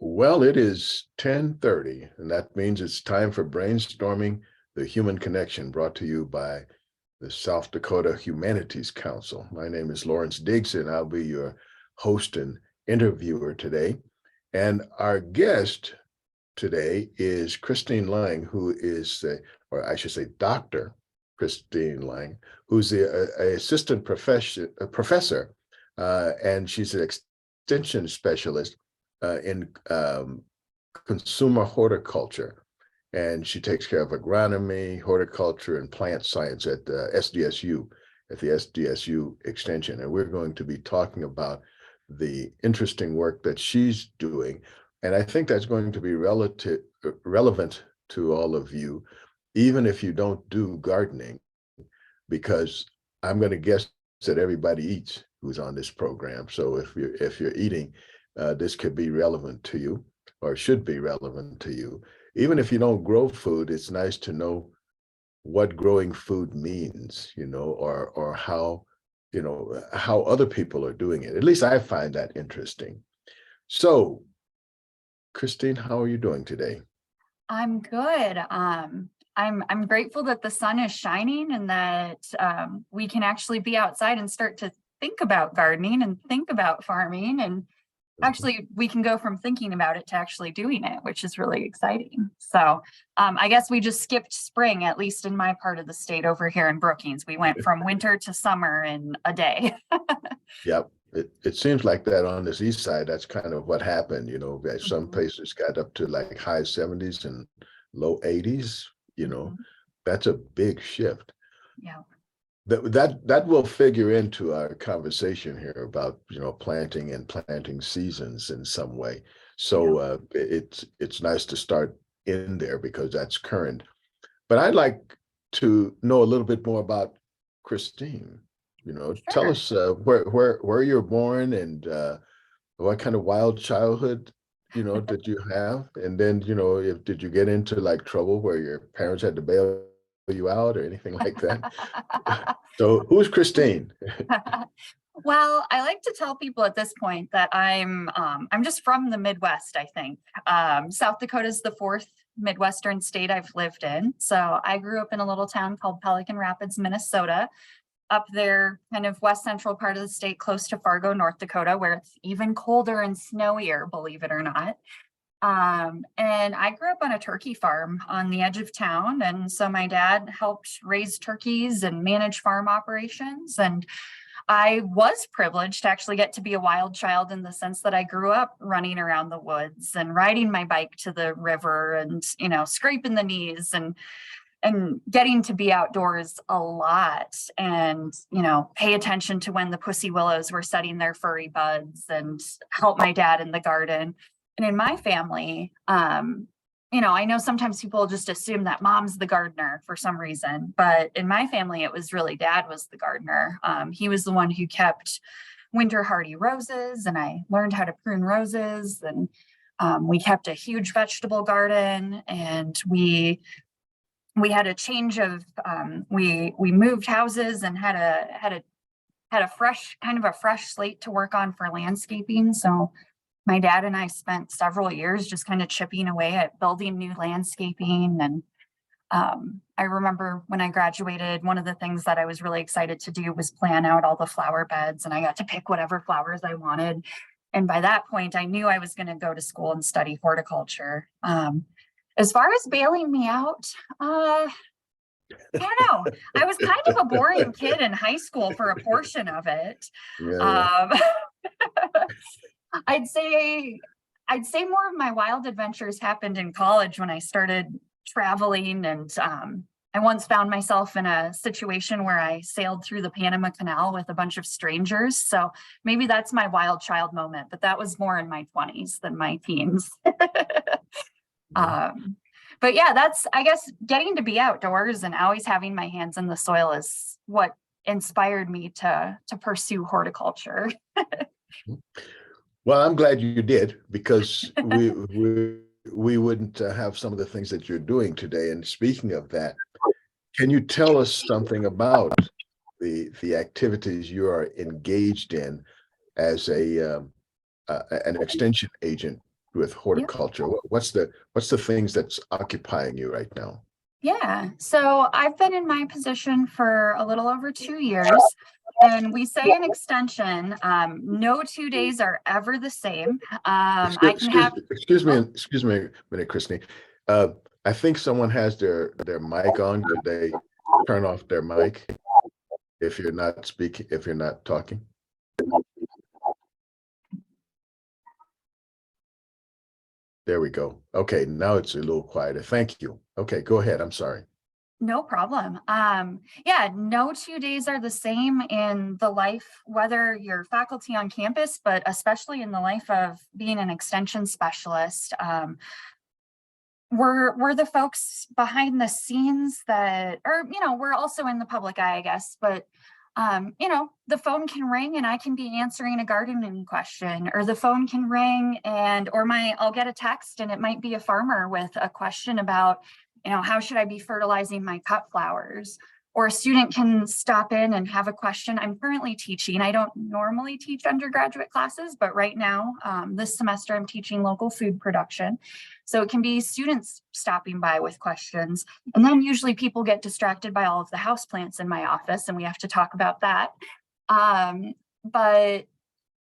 Well, it is 10:30, and that means it's time for Brainstorming the Human Connection, brought to you by the South Dakota Humanities Council. My name is Lawrence Diggs, and I'll be your host and interviewer today. And our guest today is Kristine Lang, who is, or I should say, Dr. Kristine Lang, who's the assistant professor, and she's an extension specialist in consumer horticulture. And she takes care of agronomy, horticulture, and plant science at the SDSU Extension. And we're going to be talking about the interesting work that she's doing. And I think that's going to be relevant to all of you, even if you don't do gardening, because I'm going to guess that everybody eats who's on this program. So if you're eating, this could be relevant to you, or should be relevant to you. Even if you don't grow food, it's nice to know what growing food means, or how, how other people are doing it. At least I find that interesting. So, Kristine, how are you doing today? I'm good. I'm grateful that the sun is shining and that we can actually be outside and start to think about gardening and think about farming. And actually, we can go from thinking about it to actually doing it, which is really exciting. So I guess we just skipped spring, at least in my part of the state over here in Brookings. We went from winter to summer in a day. Yep. It seems like that on this east side. That's kind of what happened. Some places got up to like high 70s and low 80s. That's a big shift. Yeah. That will figure into our conversation here about planting and planting seasons in some way. So it's nice to start in there because that's current. But I'd like to know a little bit more about Kristine. Sure. Tell us where you're born and what kind of wild childhood did you have, and then did you get into like trouble where your parents had to bail you out or anything like that? So who's Kristine? Well, I like to tell people at this point that I'm just from the Midwest, I think. South Dakota is the fourth Midwestern state I've lived in. So I grew up in a little town called Pelican Rapids, Minnesota, up there, kind of west central part of the state, close to Fargo, North Dakota, where it's even colder and snowier, believe it or not. And I grew up on a turkey farm on the edge of town. And so my dad helped raise turkeys and manage farm operations. And I was privileged to actually get to be a wild child in the sense that I grew up running around the woods and riding my bike to the river and, scraping the knees and getting to be outdoors a lot and, pay attention to when the pussy willows were setting their furry buds and help my dad in the garden. And in my family, I know sometimes people just assume that mom's the gardener for some reason, but in my family, it was really dad was the gardener. He was the one who kept winter hardy roses, and I learned how to prune roses. And we kept a huge vegetable garden, and we had a change of we moved houses and had a fresh slate to work on for landscaping. So my dad and I spent several years just kind of chipping away at building new landscaping. And I remember when I graduated, one of the things that I was really excited to do was plan out all the flower beds, and I got to pick whatever flowers I wanted. And by that point, I knew I was going to go to school and study horticulture. As far as bailing me out, I don't know. I was kind of a boring kid in high school for a portion of it. Yeah. I'd say more of my wild adventures happened in college when I started traveling, and I once found myself in a situation where I sailed through the Panama Canal with a bunch of strangers. So maybe that's my wild child moment, but that was more in my 20s than my teens. But yeah, that's, I guess, getting to be outdoors and always having my hands in the soil is what inspired me to pursue horticulture. Well, I'm glad you did, because we wouldn't have some of the things that you're doing today. And speaking of that, can you tell us something about the activities you are engaged in as an extension agent with horticulture? What's the things that's occupying you right now? Yeah, so I've been in my position for a little over 2 years, and we say in extension, no 2 days are ever the same. I can have, oh, Excuse me a minute, Christine. Uh, I think someone has their mic on. Could they turn off their mic if you're not speaking, if you're not talking? There we go. Okay, now it's a little quieter. Thank you. Okay, go ahead. I'm sorry. no problem. Yeah, no 2 days are the same in the life, whether you're faculty on campus, but especially in the life of being an extension specialist. We're the folks behind the scenes that, or, we're also in the public eye, I guess, but the phone can ring and I can be answering a gardening question, or the phone can ring and, I'll get a text and it might be a farmer with a question about, how should I be fertilizing my cut flowers? Or a student can stop in and have a question. I'm currently teaching. I don't normally teach undergraduate classes, but right now, this semester, I'm teaching local food production. So it can be students stopping by with questions. And then usually people get distracted by all of the houseplants in my office, and we have to talk about that. But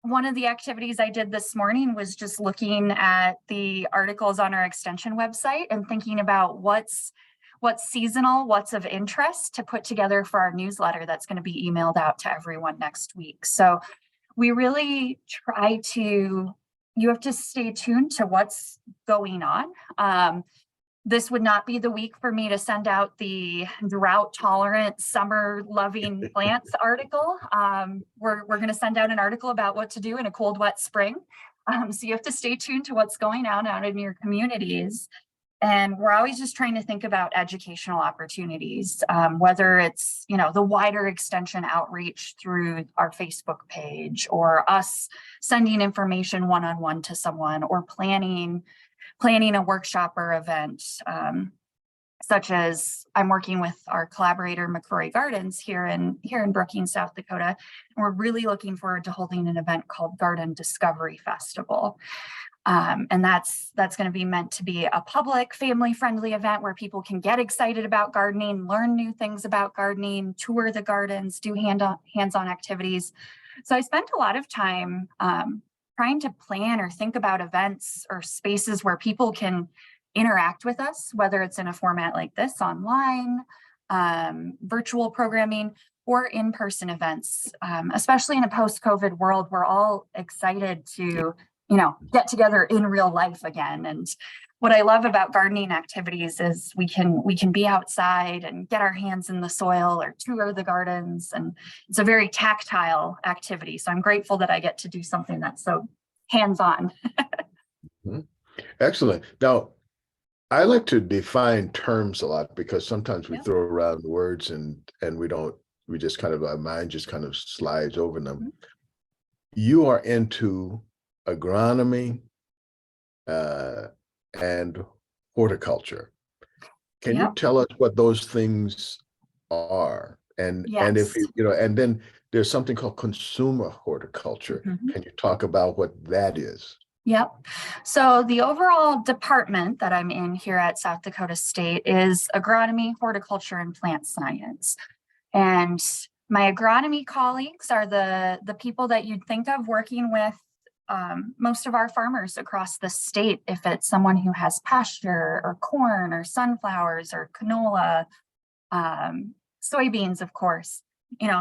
one of the activities I did this morning was just looking at the articles on our extension website and thinking about what's seasonal, what's of interest to put together for our newsletter that's going to be emailed out to everyone next week. So we really try to, you have to stay tuned to what's going on. This would not be the week for me to send out the drought tolerant summer loving plants article. We're going to send out an article about what to do in a cold, wet spring. So you have to stay tuned to what's going on out in your communities. And we're always just trying to think about educational opportunities, whether it's, the wider extension outreach through our Facebook page, or us sending information one-on-one to someone, or planning a workshop or event, such as I'm working with our collaborator McCrory Gardens here in Brookings, South Dakota. And we're really looking forward to holding an event called Garden Discovery Festival. And that's going to be meant to be a public, family-friendly event where people can get excited about gardening, learn new things about gardening, tour the gardens, do hands-on activities. So I spent a lot of time trying to plan or think about events or spaces where people can interact with us, whether it's in a format like this, online, virtual programming, or in-person events. Especially in a post-COVID world, we're all excited to get together in real life again. And what I love about gardening activities is we can be outside and get our hands in the soil or tour the gardens. And it's a very tactile activity. So I'm grateful that I get to do something that's so hands-on. Excellent. Now, I like to define terms a lot because sometimes we throw around words and we just kind of, our mind just kind of slides over them. You are into agronomy and horticulture. Can you tell us what those things are? And if and then there's something called consumer horticulture. Can you talk about what that is? Yep. So the overall department that I'm in here at South Dakota State is agronomy, horticulture, and plant science. And my agronomy colleagues are the people that you'd think of working with most of our farmers across the state. If it's someone who has pasture or corn or sunflowers or canola, soybeans, of course.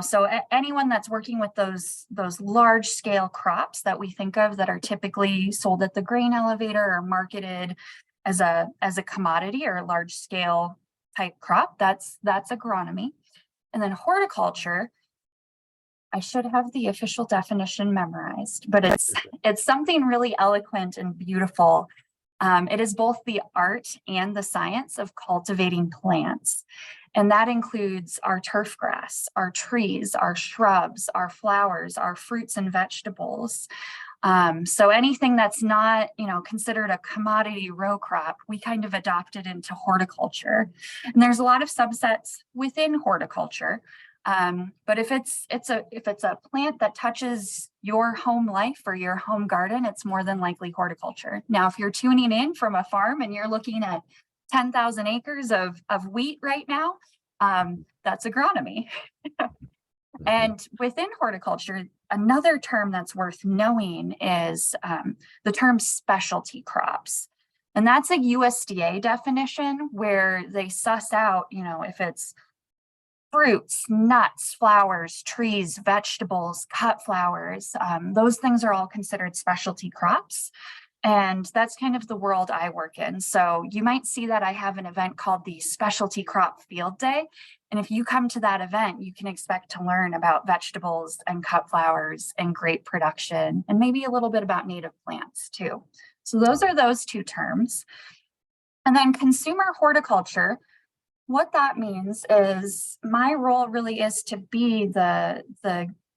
So anyone that's working with those large scale crops that we think of that are typically sold at the grain elevator or marketed as a commodity or a large scale type crop, that's agronomy. And then horticulture, I should have the official definition memorized, but it's something really eloquent and beautiful. It is both the art and the science of cultivating plants. And that includes our turf grass, our trees, our shrubs, our flowers, our fruits and vegetables. So anything that's not, considered a commodity row crop, we kind of adopted into horticulture. And there's a lot of subsets within horticulture. But if it's a plant that touches your home life or your home garden, it's more than likely horticulture. Now, if you're tuning in from a farm and you're looking at 10,000 acres of wheat right now, that's agronomy. And within horticulture, another term that's worth knowing is the term specialty crops. And that's a USDA definition where they suss out, if it's fruits, nuts, flowers, trees, vegetables, cut flowers, those things are all considered specialty crops. And that's kind of the world I work in. So you might see that I have an event called the Specialty Crop Field Day. And if you come to that event, you can expect to learn about vegetables and cut flowers and grape production, and maybe a little bit about native plants too. So those are those two terms. And then consumer horticulture, what that means is my role really is to be the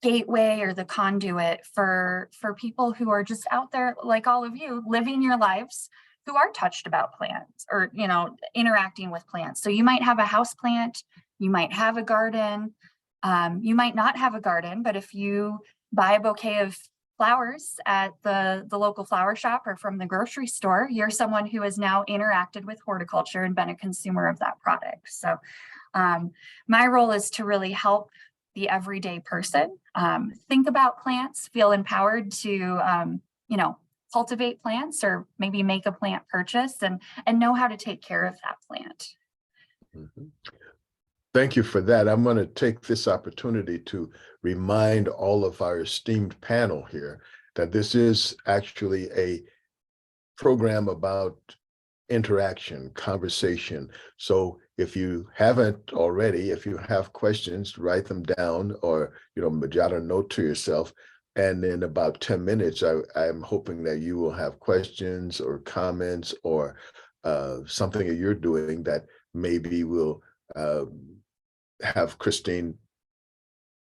gateway or the conduit for people who are just out there, like all of you, living your lives, who are touched about plants or, interacting with plants. So you might have a house plant, you might have a garden, you might not have a garden, but if you buy a bouquet of flowers at the local flower shop or from the grocery store, you're someone who has now interacted with horticulture and been a consumer of that product. So my role is to really help the everyday person think about plants, feel empowered to cultivate plants or maybe make a plant purchase and know how to take care of that plant. Thank you for that. I'm going to take this opportunity to remind all of our esteemed panel here that this is actually a program about interaction, conversation. So if you haven't already, if you have questions, write them down or, jot a note to yourself. And in about 10 minutes, I'm hoping that you will have questions or comments or something that you're doing that maybe will have Kristine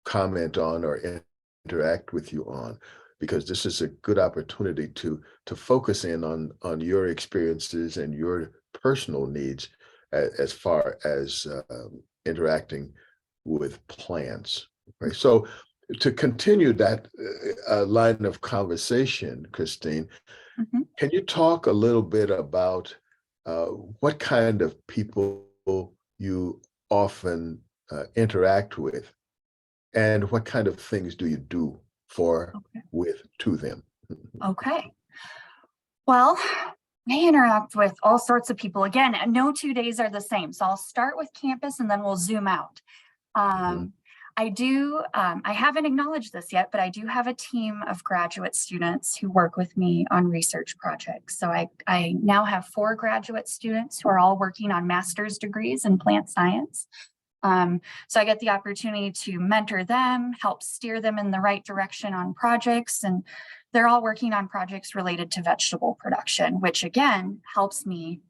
comment on or interact with you on, because this is a good opportunity to focus in on your experiences and your personal needs as far as interacting with plants. Right. So to continue that line of conversation, Kristine, can you talk a little bit about what kind of people you often interact with, and what kind of things do you do to them? Okay. Well, I interact with all sorts of people. Again, no 2 days are the same. So I'll start with campus and then we'll zoom out. I haven't acknowledged this yet, but I do have a team of graduate students who work with me on research projects. So I now have 4 graduate students who are all working on master's degrees in plant science. So I get the opportunity to mentor them, help steer them in the right direction on projects, and they're all working on projects related to vegetable production, which again helps me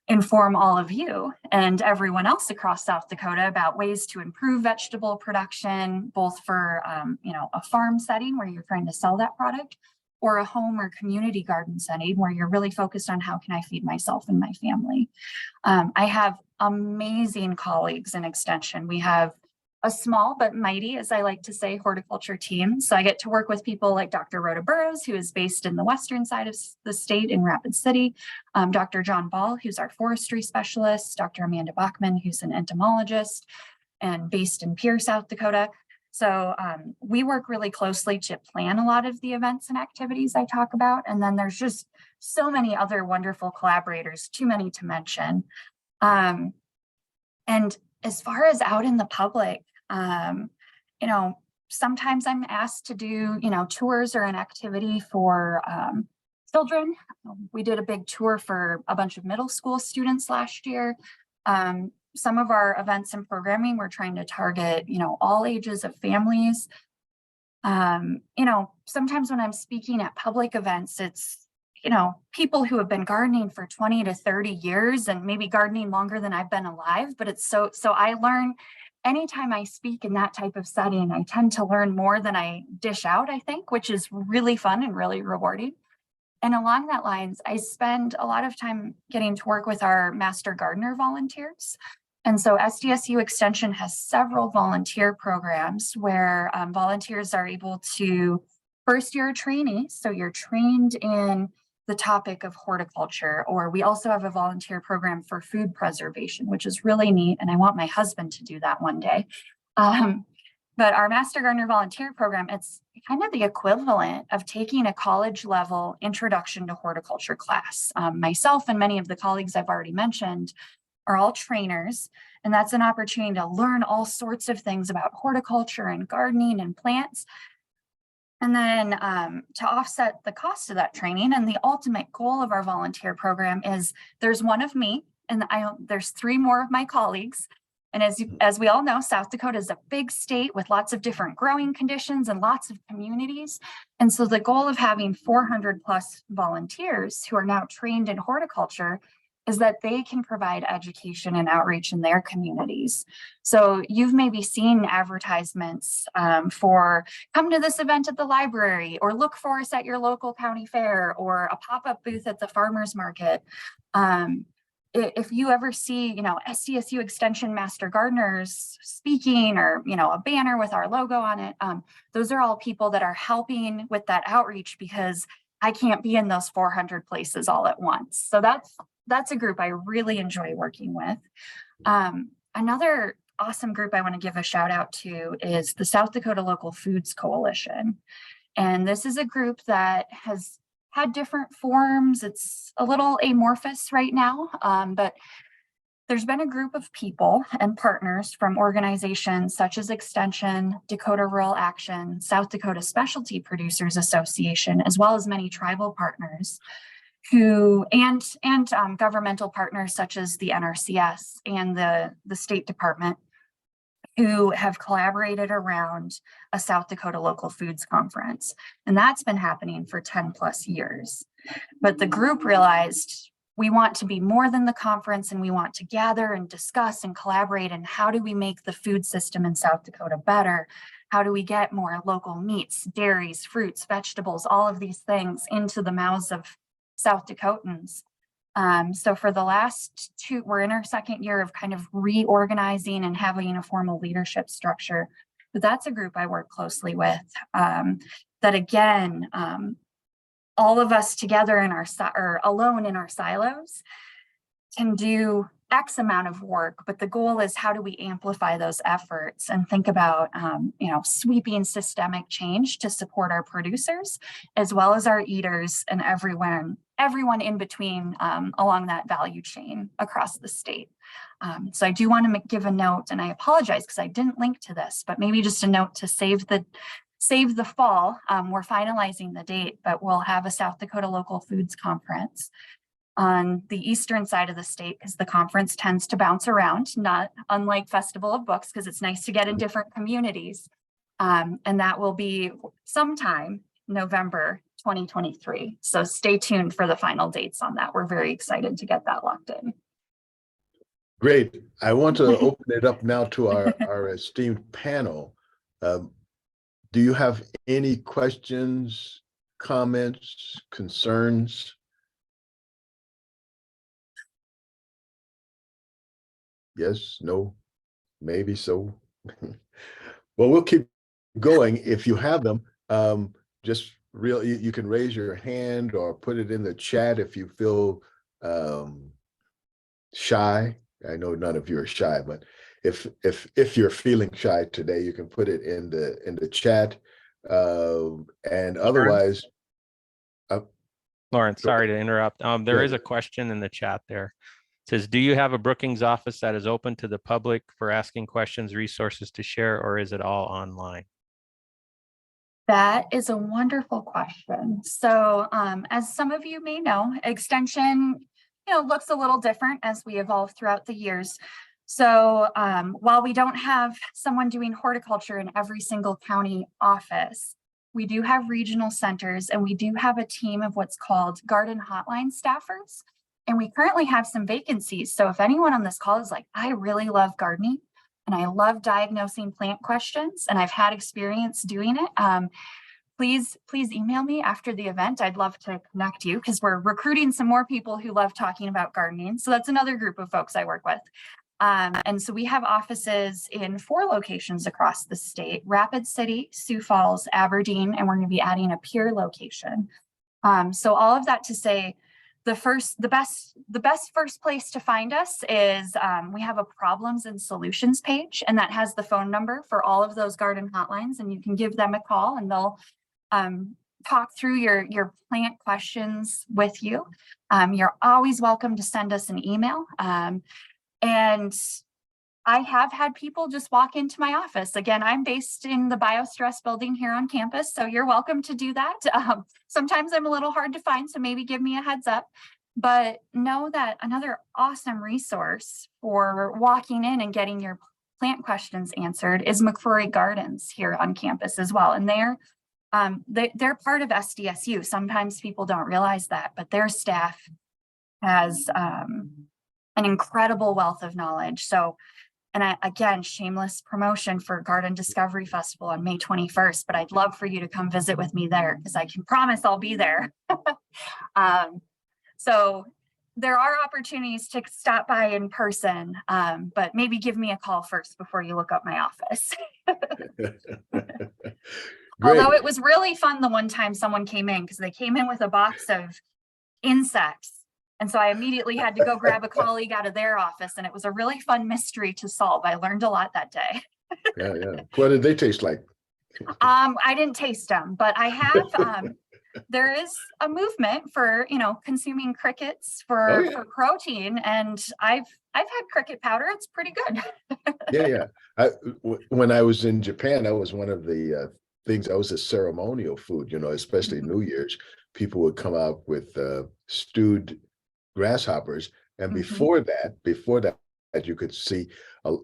inform all of you and everyone else across South Dakota about ways to improve vegetable production, both for a farm setting where you're trying to sell that product, or a home or community garden setting where you're really focused on how can I feed myself and my family. I have amazing colleagues in Extension. We have a small but mighty, as I like to say, horticulture team. So I get to work with people like Dr. Rhoda Burrows, who is based in the western side of the state in Rapid City, Dr. John Ball, who's our forestry specialist, Dr. Amanda Bachman, who's an entomologist and based in Pierre, South Dakota. So we work really closely to plan a lot of the events and activities I talk about. And then there's just so many other wonderful collaborators, too many to mention. And as far as out in the public, sometimes I'm asked to do, tours or an activity for children. We did a big tour for a bunch of middle school students last year. Some of our events and programming, we're trying to target, all ages of families. Sometimes when I'm speaking at public events, it's, people who have been gardening for 20 to 30 years and maybe gardening longer than I've been alive, but it's so I learn anytime I speak in that type of setting, I tend to learn more than I dish out, I think, which is really fun and really rewarding. And along that lines, I spend a lot of time getting to work with our master gardener volunteers. And so SDSU Extension has several volunteer programs where volunteers are able to first-year trainees. So you're trained in the topic of horticulture, or we also have a volunteer program for food preservation, which is really neat. And I want my husband to do that one day. But our Master Gardener volunteer program, it's kind of the equivalent of taking a college level introduction to horticulture class. Myself and many of the colleagues I've already mentioned are all trainers, and that's an opportunity to learn all sorts of things about horticulture and gardening and plants. And then to offset the cost of that training, and the ultimate goal of our volunteer program is there's one of me, and there's 3 more of my colleagues. And as we all know, South Dakota is a big state with lots of different growing conditions and lots of communities. And so the goal of having 400 plus volunteers who are now trained in horticulture is that they can provide education and outreach in their communities. So you've maybe seen advertisements for come to this event at the library, or look for us at your local county fair, or a pop-up booth at the farmer's market. If you ever see, SDSU Extension Master Gardeners speaking, or, a banner with our logo on it, those are all people that are helping with that outreach, because I can't be in those 400 places all at once. So that's a group I really enjoy working with. Another awesome group I want to give a shout out to is the South Dakota Local Foods Coalition. And this is a group that has had different forms. It's a little amorphous right now, but there's been a group of people and partners from organizations such as Extension, Dakota Rural Action, South Dakota Specialty Producers Association, as well as many tribal partners and governmental partners such as the NRCS and the State Department, who have collaborated around a South Dakota Local Foods Conference. And that's been happening for 10 plus years. But the group realized we want to be more than the conference, and we want to gather and discuss and collaborate. And how do we make the food system in South Dakota better? How do we get more local meats, dairies, fruits, vegetables, all of these things into the mouths of South Dakotans? So for the last 2, we're in our 2nd year of kind of reorganizing and having a formal leadership structure. But that's a group I work closely with, that again, all of us together or alone in our silos can do X amount of work, but the goal is how do we amplify those efforts and think about, sweeping systemic change to support our producers, as well as our eaters and everyone in between along that value chain across the state. So I do want to give a note, and I apologize because I didn't link to this, but maybe just a note to save the fall. We're finalizing the date, but we'll have a South Dakota Local Foods Conference on the eastern side of the state, because the conference tends to bounce around, not unlike Festival of Books, because it's nice to get in different communities. And that will be sometime November 2023. So stay tuned for the final dates on that. We're very excited to get that locked in. Great. I want to open it up now to our esteemed panel. Do you have any questions, comments, concerns? Yes, no, maybe so. Well, we'll keep going. If you have them, you can raise your hand or put it in the chat if you feel shy. I know none of you are shy, but if you're feeling shy today, you can put it in the chat. And otherwise, Lawrence, sorry to interrupt. There is a question in the chat there. It says, do you have a Brookings office that is open to the public for asking questions, resources to share, or is it all online? That is a wonderful question. So as some of you may know, Extension looks a little different as we evolve throughout the years. So while we don't have someone doing horticulture in every single county office, we do have regional centers, and we do have a team of what's called garden hotline staffers. And we currently have some vacancies. So if anyone on this call is like, I really love gardening and I love diagnosing plant questions, and I've had experience doing it, please email me after the event. I'd love to connect you, because we're recruiting some more people who love talking about gardening. So that's another group of folks I work with. And so we have offices in 4 locations across the state: Rapid City, Sioux Falls, Aberdeen, and we're going to be adding a Pierre location. So all of that to say, the best first place to find us is we have a problems and solutions page, and that has the phone number for all of those garden hotlines, and you can give them a call and they'll talk through your plant questions with you. You're always welcome to send us an email. And I have had people just walk into my office. Again, I'm based in the BioStress building here on campus, so you're welcome to do that. Sometimes I'm a little hard to find, so maybe give me a heads up. But know that another awesome resource for walking in and getting your plant questions answered is McCrory Gardens here on campus as well. And they're part of SDSU. Sometimes people don't realize that, but their staff has an incredible wealth of knowledge. So, and again, shameless promotion for Garden Discovery Festival on May 21st, but I'd love for you to come visit with me there because I can promise I'll be there. So there are opportunities to stop by in person, but maybe give me a call first before you look up my office. Although it was really fun the one time someone came in, because they came in with a box of insects. And so I immediately had to go grab a colleague out of their office, and it was a really fun mystery to solve. I learned a lot that day. Yeah, yeah. What did they taste like? I didn't taste them, but I have, there is a movement for, consuming crickets for protein, and I've had cricket powder. It's pretty good. Yeah. When I was in Japan, that was one of the things. That was a ceremonial food, especially New Year's. People would come out with stewed grasshoppers, and before that you could see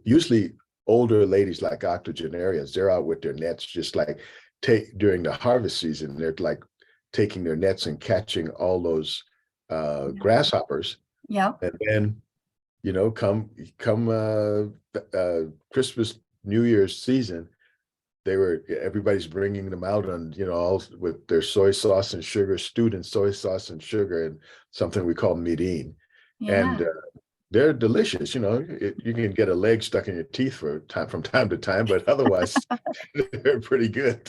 usually older ladies like octogenarians. They're out with their nets, just like during the harvest season. They're like taking their nets and catching all those grasshoppers. Yeah. And then come Christmas, New Year's season, everybody's bringing them out on, all with their soy sauce and sugar, stewed in soy sauce and sugar, and something we call mirin. Yeah. And they're delicious. You can get a leg stuck in your teeth from time to time, but otherwise they're pretty good.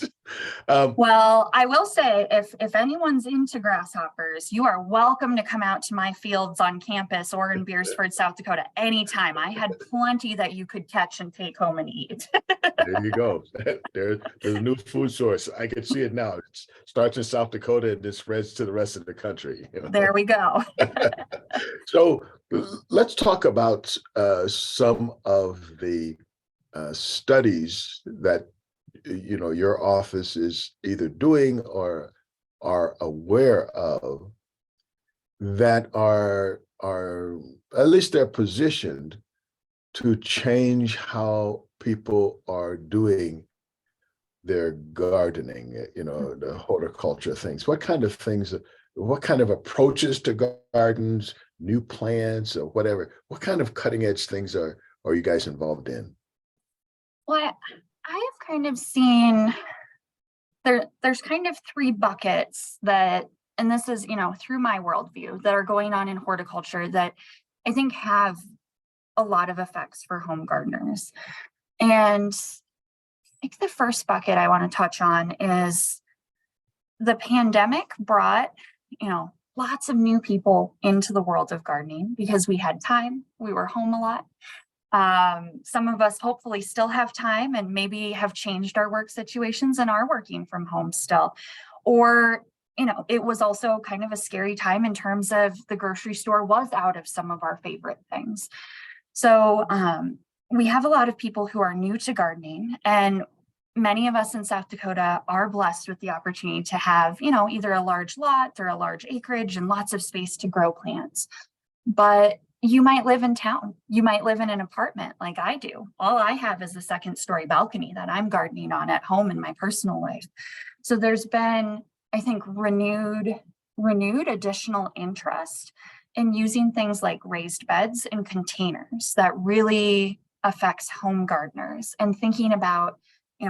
Well, I will say, if anyone's into grasshoppers, you are welcome to come out to my fields on campus or in Beersford, South Dakota, anytime. I had plenty that you could catch and take home and eat. There you go. There's a new food source. I can see it now. It starts in South Dakota and it spreads to the rest of the country. There we go. So let's talk about some of the studies that your office is either doing or are aware of that are at least they're positioned to change how people are doing their gardening, the horticulture things. What kind of approaches to gardens, new plants or whatever, what kind of cutting edge things are you guys involved in? Well, I have kind of seen there's kind of 3 buckets that, and this is, through my worldview, that are going on in horticulture that I think have a lot of effects for home gardeners. And I think the first bucket I want to touch on is the pandemic brought, lots of new people into the world of gardening because we had time, we were home a lot. Some of us hopefully still have time and maybe have changed our work situations and are working from home still. Or, it was also kind of a scary time in terms of the grocery store was out of some of our favorite things. So we have a lot of people who are new to gardening, and many of us in South Dakota are blessed with the opportunity to have, either a large lot or a large acreage and lots of space to grow plants. But you might live in town. You might live in an apartment like I do. All I have is a 2nd-story balcony that I'm gardening on at home in my personal life. So there's been, I think, renewed additional interest in using things like raised beds and containers that really affects home gardeners, and thinking about,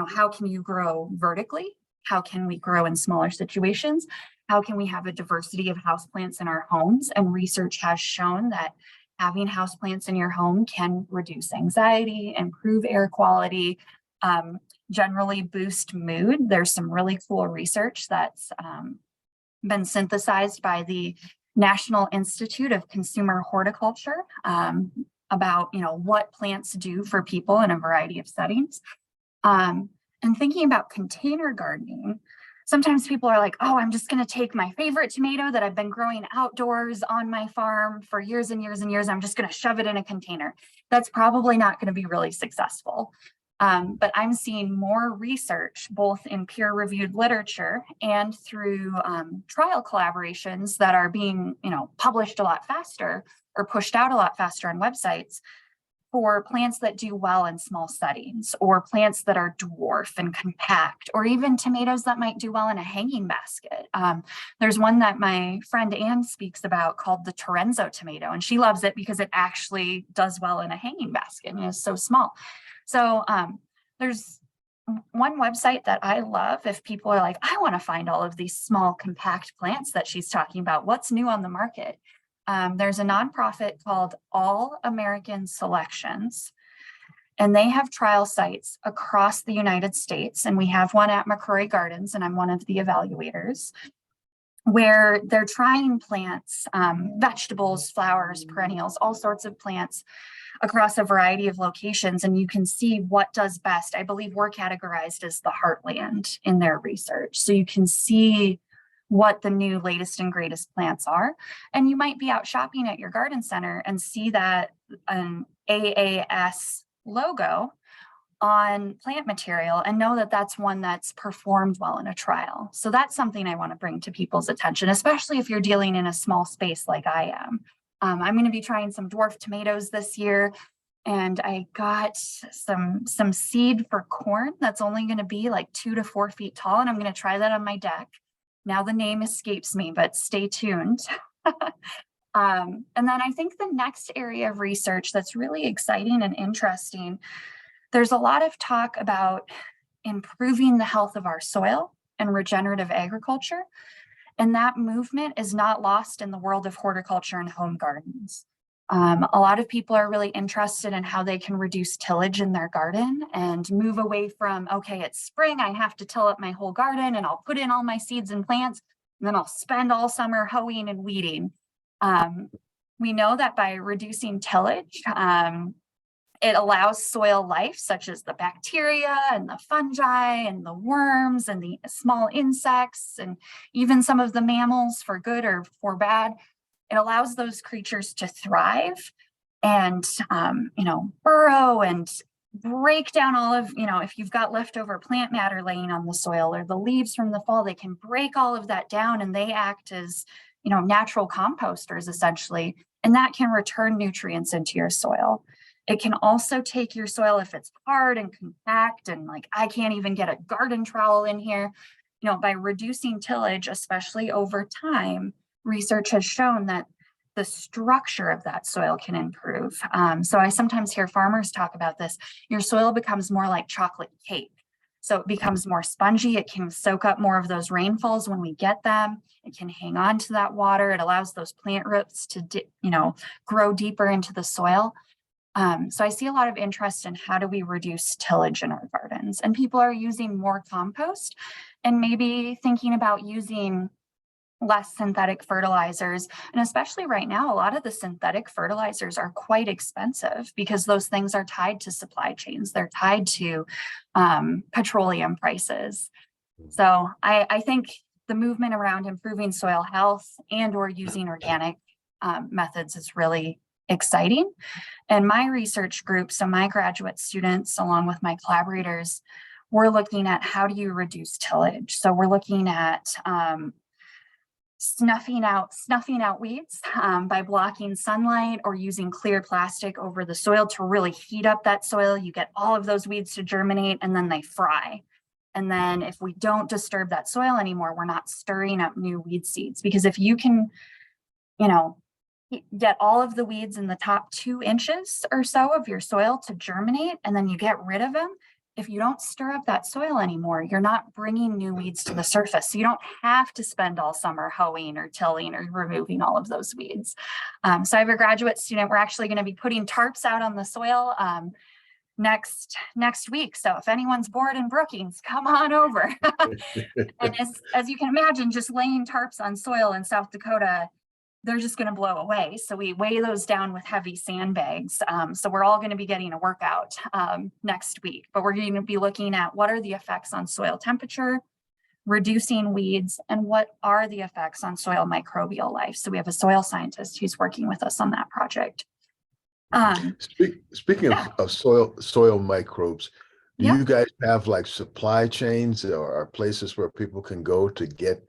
how can you grow vertically? How can we grow in smaller situations? How can we have a diversity of houseplants in our homes? And research has shown that having houseplants in your home can reduce anxiety, improve air quality, generally boost mood. There's some really cool research that's been synthesized by the National Institute of Consumer Horticulture about, what plants do for people in a variety of settings. And thinking about container gardening, sometimes people are like, oh, I'm just going to take my favorite tomato that I've been growing outdoors on my farm for years and years and years. I'm just going to shove it in a container. That's probably not going to be really successful. But I'm seeing more research, both in peer-reviewed literature and through trial collaborations that are being, published a lot faster or pushed out a lot faster on websites for plants that do well in small settings, or plants that are dwarf and compact, or even tomatoes that might do well in a hanging basket. There's one that my friend Anne speaks about called the Torenzo tomato, and she loves it because it actually does well in a hanging basket and is so small. So there's one website that I love if people are like, I want to find all of these small compact plants that she's talking about. What's new on the market? There's a nonprofit called All American Selections, and they have trial sites across the United States. And we have one at McCrory Gardens, and I'm one of the evaluators, where they're trying plants, vegetables, flowers, perennials, all sorts of plants across a variety of locations, and you can see what does best. I believe we're categorized as the heartland in their research. So you can see what the new latest and greatest plants are. And you might be out shopping at your garden center and see that an AAS logo on plant material and know that that's one that's performed well in a trial. So that's something I want to bring to people's attention, especially if you're dealing in a small space like I am. I'm going to be trying some dwarf tomatoes this year, and I got some seed for corn that's only going to be like 2 to 4 feet tall, and I'm going to try that on my deck. Now the name escapes me, but stay tuned. And then I think the next area of research that's really exciting and interesting, there's a lot of talk about improving the health of our soil and regenerative agriculture. And that movement is not lost in the world of horticulture and home gardens. A lot of people are really interested in how they can reduce tillage in their garden and move away from, okay, it's spring, I have to till up my whole garden and I'll put in all my seeds and plants, and then I'll spend all summer hoeing and weeding. We know that by reducing tillage, it allows soil life, such as the bacteria and the fungi and the worms and the small insects and even some of the mammals, for good or for bad. It allows those creatures to thrive and, burrow and break down all of, if you've got leftover plant matter laying on the soil or the leaves from the fall, they can break all of that down and they act as, natural composters essentially, and that can return nutrients into your soil. It can also take your soil if it's hard and compact and like, I can't even get a garden trowel in here, by reducing tillage, especially over time, research has shown that the structure of that soil can improve. So I sometimes hear farmers talk about this. Your soil becomes more like chocolate cake. So it becomes more spongy. It can soak up more of those rainfalls when we get them. It can hang on to that water. It allows those plant roots to, grow deeper into the soil. So I see a lot of interest in how do we reduce tillage in our gardens, and people are using more compost and maybe thinking about using less synthetic fertilizers. And especially right now, a lot of the synthetic fertilizers are quite expensive because those things are tied to supply chains. They're tied to petroleum prices. So I think the movement around improving soil health and or using organic methods is really exciting. And my research group, so my graduate students, along with my collaborators, we're looking at how do you reduce tillage. So we're looking at snuffing out weeds by blocking sunlight or using clear plastic over the soil to really heat up that soil. You get all of those weeds to germinate and then they fry. And then if we don't disturb that soil anymore, we're not stirring up new weed seeds. Because if you can, get all of the weeds in the top 2 inches or so of your soil to germinate, and then you get rid of them, if you don't stir up that soil anymore, you're not bringing new weeds to the surface. So you don't have to spend all summer hoeing or tilling or removing all of those weeds. So I have a graduate student, we're actually going to be putting tarps out on the soil next week. So if anyone's bored in Brookings, come on over. And as you can imagine, just laying tarps on soil in South Dakota, they're just going to blow away. So we weigh those down with heavy sandbags. So we're all going to be getting a workout next week, but we're going to be looking at what are the effects on soil temperature, reducing weeds, and what are the effects on soil microbial life. So we have a soil scientist who's working with us on that project. Speaking of soil microbes, do Yeah. you guys have like supply chains or places where people can go to get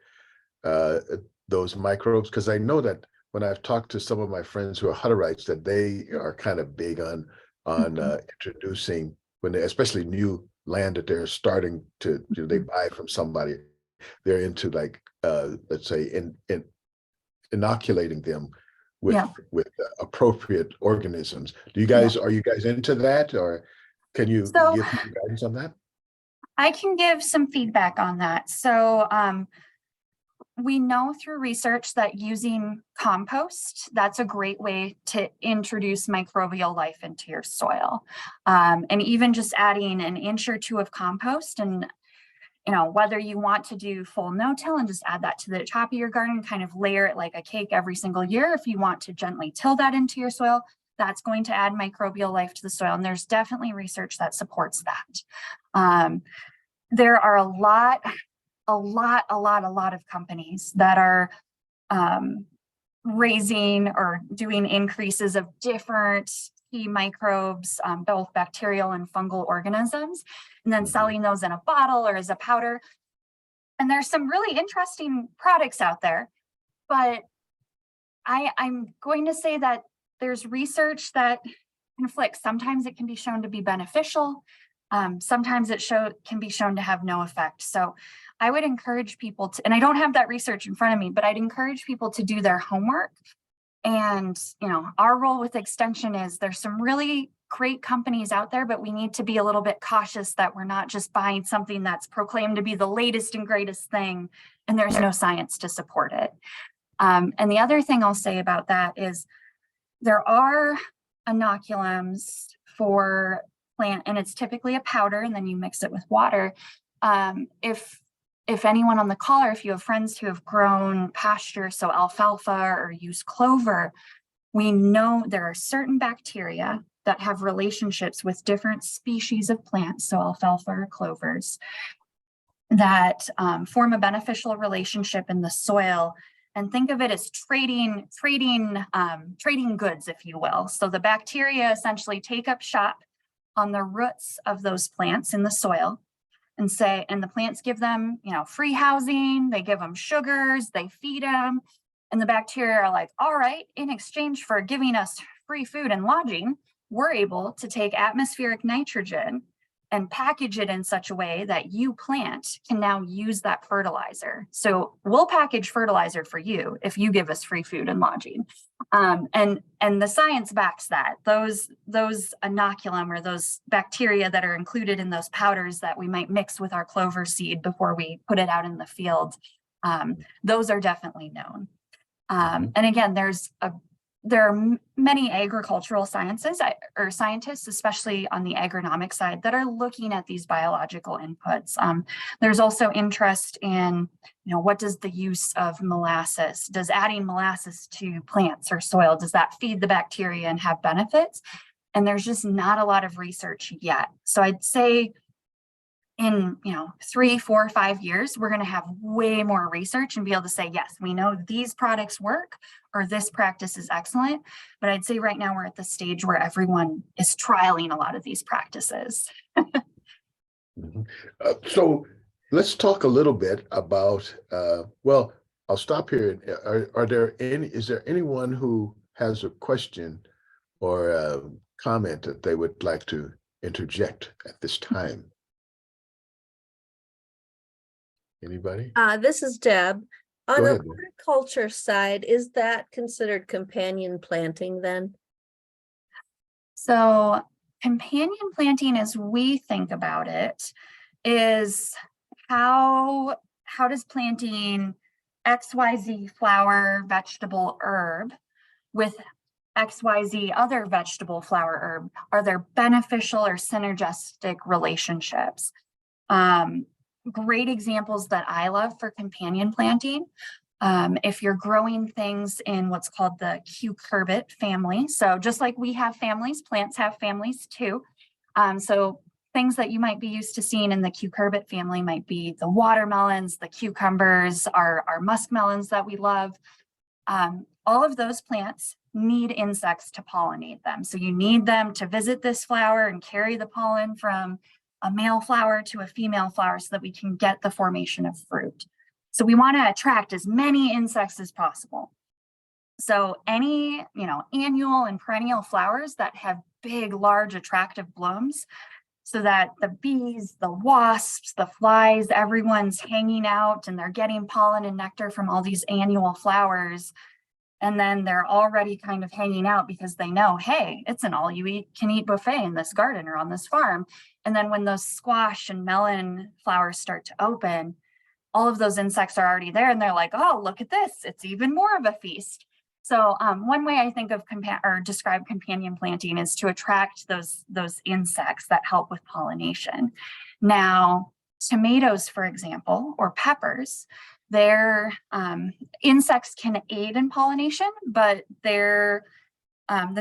those microbes? Because I know that when I've talked to some of my friends who are Hutterites, that they are kind of big on introducing, when they, especially new land that they're starting to, they buy from somebody, they're into like let's say in inoculating them with appropriate organisms. Do you guys are you guys into that, or can you give some guidance on that? I can give some feedback on that. So we know through research that using compost, that's a great way to introduce microbial life into your soil. And even just adding an inch or two of compost, and whether you want to do full no-till and just add that to the top of your garden, kind of layer it like a cake every single year. If you want to gently till that into your soil, that's going to add microbial life to the soil. And there's definitely research that supports that. There are a lot of companies that are raising or doing increases of different key microbes, both bacterial and fungal organisms, and then selling those in a bottle or as a powder. And there's some really interesting products out there, but I'm going to say that there's research that conflicts. Sometimes it can be shown to be beneficial. Sometimes it can be shown to have no effect. So I would encourage people to, and I don't have that research in front of me, but I'd encourage people to do their homework. And, our role with Extension is there's some really great companies out there, but we need to be a little bit cautious that we're not just buying something that's proclaimed to be the latest and greatest thing, and there's no science to support it. And the other thing I'll say about that is there are inoculums for plant, and it's typically a powder, and then you mix it with water. If anyone on the call, or if you have friends who have grown pasture, so alfalfa or use clover, we know there are certain bacteria that have relationships with different species of plants, so alfalfa or clovers, that form a beneficial relationship in the soil. And think of it as trading goods, if you will. So the bacteria essentially take up shop on the roots of those plants in the soil, and the plants give them, free housing, they give them sugars, they feed them, and the bacteria are like, all right, in exchange for giving us free food and lodging, we're able to take atmospheric nitrogen and package it in such a way that you plant can now use that fertilizer. So we'll package fertilizer for you if you give us free food and lodging. And the science backs that. Those inoculum, or those bacteria that are included in those powders that we might mix with our clover seed before we put it out in the field, those are definitely known. And again, there are many agricultural sciences or scientists, especially on the agronomic side, that are looking at these biological inputs. There's also interest in, what does the use of molasses, does adding molasses to plants or soil, does that feed the bacteria and have benefits? And there's just not a lot of research yet. So I'd say in 3, 4, 5 years, we're going to have way more research and be able to say, yes, we know these products work, or this practice is excellent. But I'd say right now we're at the stage where everyone is trialing a lot of these practices. So let's talk a little bit about, well, I'll stop here. Is there anyone who has a question or a comment that they would like to interject at this time? Anybody? This is Deb. On Go the ahead, Deb. horticulture side, is that considered companion planting then? So companion planting, as we think about it, is how does planting XYZ flower, vegetable, herb with XYZ other vegetable, flower, herb, are there beneficial or synergistic relationships? Great examples that I love for companion planting. If you're growing things in what's called the cucurbit family, so just like we have families, plants have families too. So things that you might be used to seeing in the cucurbit family might be the watermelons, the cucumbers, our muskmelons that we love. All of those plants need insects to pollinate them. So you need them to visit this flower and carry the pollen from a male flower to a female flower so that we can get the formation of fruit. So we want to attract as many insects as possible. So any, annual and perennial flowers that have big, large, attractive blooms, so that the bees, the wasps, the flies, everyone's hanging out and they're getting pollen and nectar from all these annual flowers. And then they're already kind of hanging out because they know, hey, it's an all-you-can-eat buffet in this garden or on this farm. And then when those squash and melon flowers start to open, all of those insects are already there and they're like, oh, look at this. It's even more of a feast. So one way I think of describe companion planting is to attract those insects that help with pollination. Now, tomatoes, for example, or peppers, their insects can aid in pollination, but the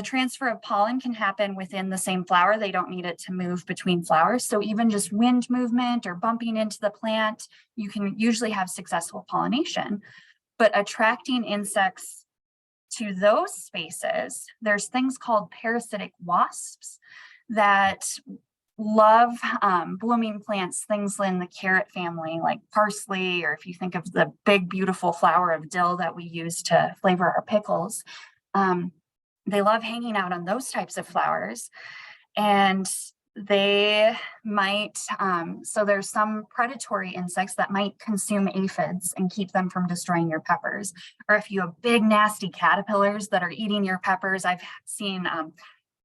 transfer of pollen can happen within the same flower. They don't need it to move between flowers. So even just wind movement or bumping into the plant, you can usually have successful pollination. But attracting insects to those spaces, there's things called parasitic wasps that love blooming plants, things in the carrot family like parsley, or if you think of the big beautiful flower of dill that we use to flavor our pickles, they love hanging out on those types of flowers. And they might, so there's some predatory insects that might consume aphids and keep them from destroying your peppers. Or if you have big nasty caterpillars that are eating your peppers, I've seen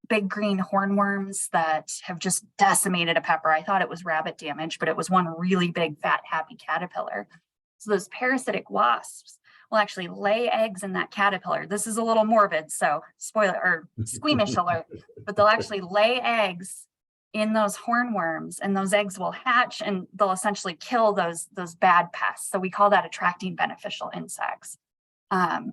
big green hornworms that have just decimated a pepper. I thought it was rabbit damage, but it was one really big, fat, happy caterpillar. So those parasitic wasps will actually lay eggs in that caterpillar. This is a little morbid, so spoiler or squeamish alert, but they'll actually lay eggs in those hornworms and those eggs will hatch and they'll essentially kill those bad pests. So we call that attracting beneficial insects. And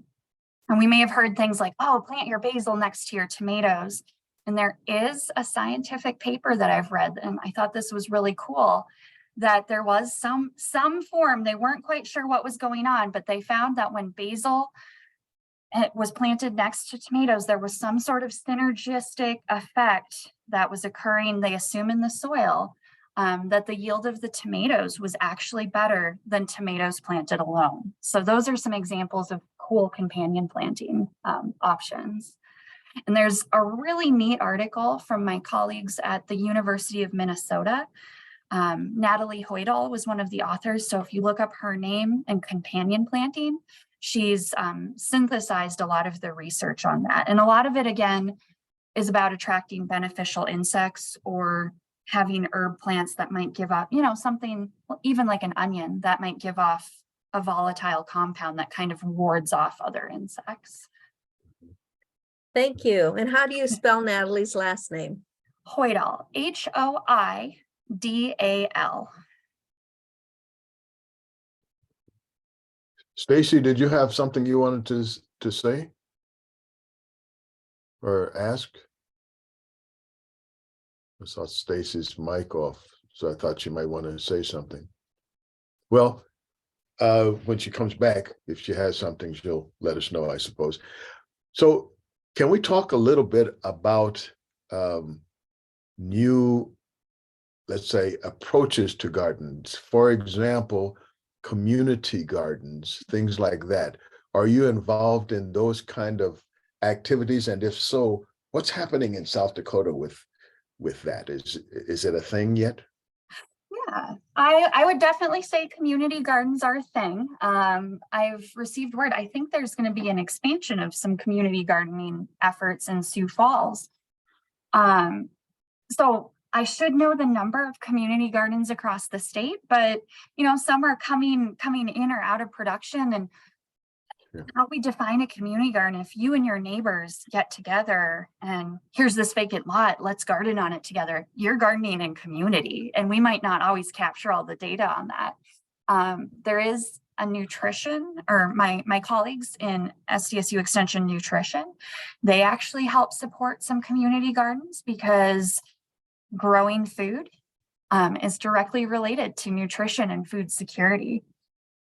we may have heard things like, oh, plant your basil next to your tomatoes. And there is a scientific paper that I've read, and I thought this was really cool, that there was some form, they weren't quite sure what was going on, but they found that when basil was planted next to tomatoes, there was some sort of synergistic effect that was occurring, they assume in the soil, that the yield of the tomatoes was actually better than tomatoes planted alone. So those are some examples of cool companion planting options. And there's a really neat article from my colleagues at the University of Minnesota. Natalie Hoydal was one of the authors. So if you look up her name and companion planting, she's synthesized a lot of the research on that. And a lot of it, again, is about attracting beneficial insects or having herb plants that might give off, something, even like an onion, that might give off a volatile compound that kind of wards off other insects. Thank you. And how do you spell Natalie's last name? Hoydal, H-O-I-D-A-L. Stacy, did you have something you wanted to say or ask? I saw Stacy's mic off, so I thought she might want to say something. Well, when she comes back, if she has something, she'll let us know, I suppose. So can we talk a little bit about new, let's say, approaches to gardens? For example, community gardens, things like that. Are you involved in those kind of activities? And if so, what's happening in South Dakota with that? Is it a thing yet? Yeah, I would definitely say community gardens are a thing. I've received word, I think there's going to be an expansion of some community gardening efforts in Sioux Falls. So I should know the number of community gardens across the state, but some are coming in or out of production. And Yeah. how we define a community garden, if you and your neighbors get together and here's this vacant lot, let's garden on it together, you're gardening in community. And we might not always capture all the data on that. There is a nutrition, or my colleagues in SDSU Extension Nutrition, they actually help support some community gardens because growing food is directly related to nutrition and food security.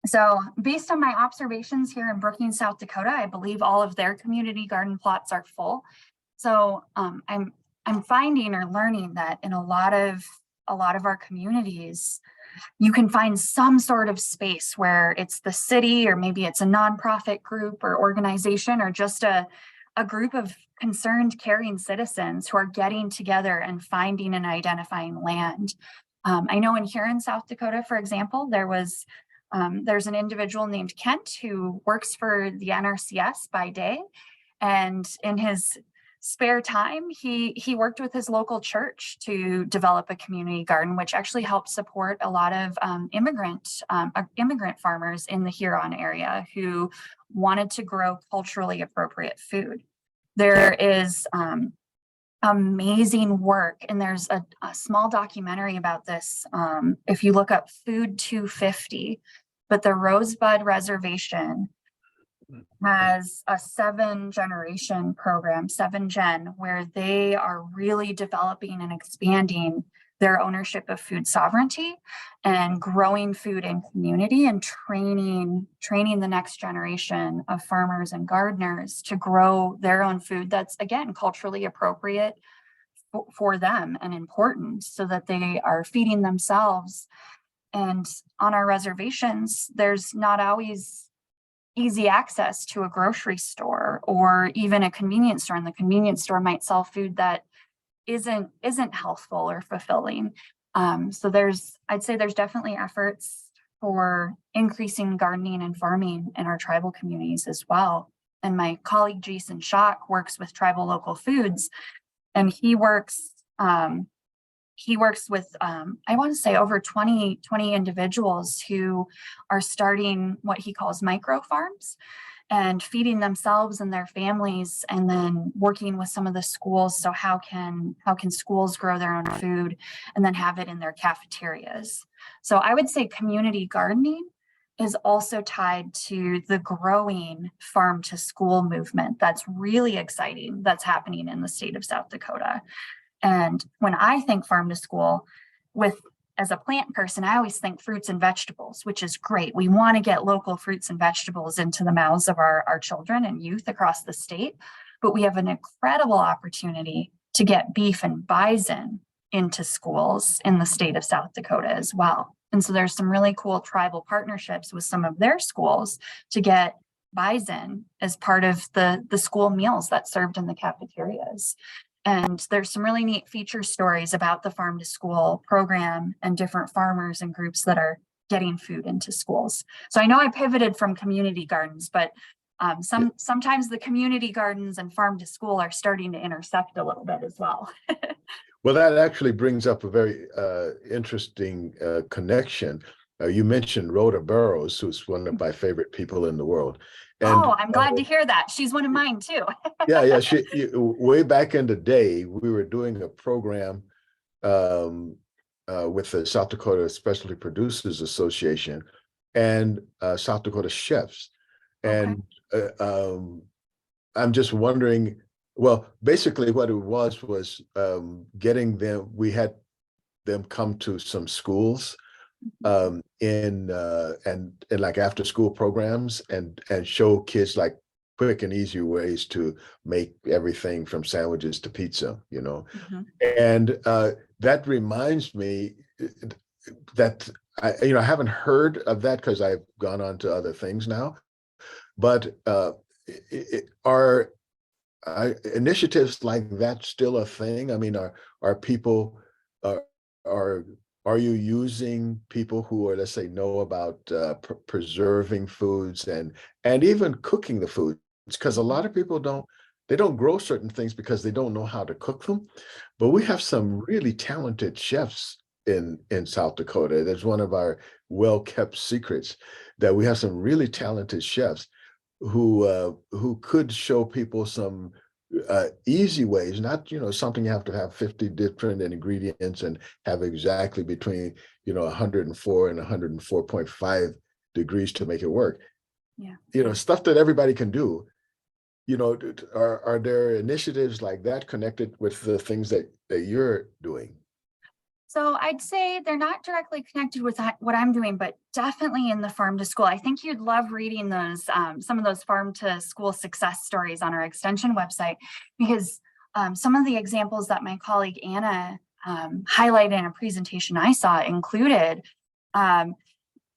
So based on my observations here in Brookings, South Dakota, I believe all of their community garden plots are full. So I'm finding or learning that in a lot of our communities, you can find some sort of space where it's the city, or maybe it's a nonprofit group or organization, or just a group of concerned, caring citizens who are getting together and finding and identifying land. I know here in South Dakota, for example, there's an individual named Kent who works for the NRCS by day, and in his spare time, he worked with his local church to develop a community garden, which actually helped support a lot of immigrant farmers in the Huron area who wanted to grow culturally appropriate food. There is amazing work, and there's a small documentary about this if you look up Food 250, but the Rosebud Reservation has a 7-generation program, 7-gen, where they are really developing and expanding their ownership of food sovereignty and growing food in community, and training the next generation of farmers and gardeners to grow their own food that's, again, culturally appropriate for them and important, so that they are feeding themselves. And on our reservations, there's not always easy access to a grocery store or even a convenience store, and the convenience store might sell food that isn't healthful or fulfilling. So I'd say there's definitely efforts for increasing gardening and farming in our tribal communities as well. And my colleague Jason Schock works with Tribal Local Foods, and he works with, I want to say, over 20 individuals who are starting what he calls micro farms and feeding themselves and their families, and then working with some of the schools. So how can schools grow their own food and then have it in their cafeterias? So I would say community gardening is also tied to the growing farm to school movement. That's really exciting. That's happening in the state of South Dakota. And when I think farm to school, as a plant person, I always think fruits and vegetables, which is great. We want to get local fruits and vegetables into the mouths of our children and youth across the state. But we have an incredible opportunity to get beef and bison into schools in the state of South Dakota as well. And so there's some really cool tribal partnerships with some of their schools to get bison as part of the school meals that's served in the cafeterias. And there's some really neat feature stories about the farm to school program and different farmers and groups that are getting food into schools. So I know I pivoted from community gardens, but sometimes the community gardens and farm to school are starting to intersect a little bit as well. Well, that actually brings up a very interesting connection. You mentioned Rhoda Burrows, who's one of my favorite people in the world. And, I'm glad to hear that. She's one of mine too. yeah. Way back in the day, we were doing a program with the South Dakota Specialty Producers Association and South Dakota chefs. And I'm just wondering, well, basically what it was getting them, we had them come to some schools in like after school programs and show kids like quick and easy ways to make everything from sandwiches to pizza, and that reminds me that I haven't heard of that because I've gone on to other things now, but are initiatives like that still a thing? I mean, are people are you using people who are, let's say, know about preserving foods and even cooking the foods? Because a lot of people don't they don't grow certain things because they don't know how to cook them. But we have some really talented chefs in South Dakota. That's one of our well-kept secrets, that we have some really talented chefs who could show people some easy ways, not, something you have to have 50 different ingredients and have exactly between, 104 and 104.5 degrees to make it work. Yeah. Stuff that everybody can do. Are there initiatives like that connected with the things that you're doing? So I'd say they're not directly connected with what I'm doing, but definitely in the farm to school. I think you'd love reading those, some of those farm to school success stories on our extension website, because some of the examples that my colleague Anna highlighted in a presentation I saw included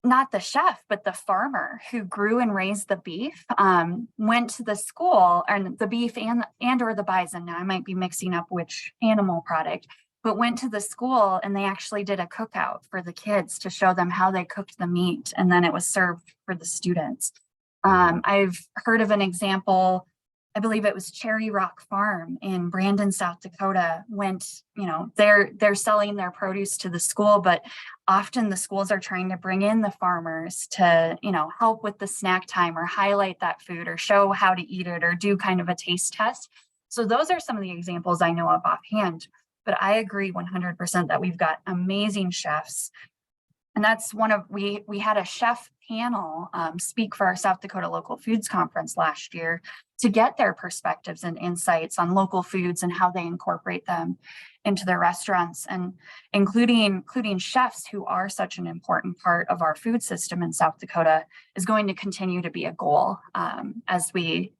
not the chef, but the farmer who grew and raised the beef, went to the school, and the beef and or the bison. Now I might be mixing up which animal product, but went to the school and they actually did a cookout for the kids to show them how they cooked the meat, and then it was served for the students. I've heard of an example, I believe it was Cherry Rock Farm in Brandon, South Dakota, went, they're selling their produce to the school, but often the schools are trying to bring in the farmers to, help with the snack time or highlight that food or show how to eat it or do kind of a taste test. So those are some of the examples I know of offhand. But I agree 100% that we've got amazing chefs. And that's we had a chef panel speak for our South Dakota Local Foods Conference last year to get their perspectives and insights on local foods and how they incorporate them into their restaurants, and including chefs who are such an important part of our food system in South Dakota is going to continue to be a goal as we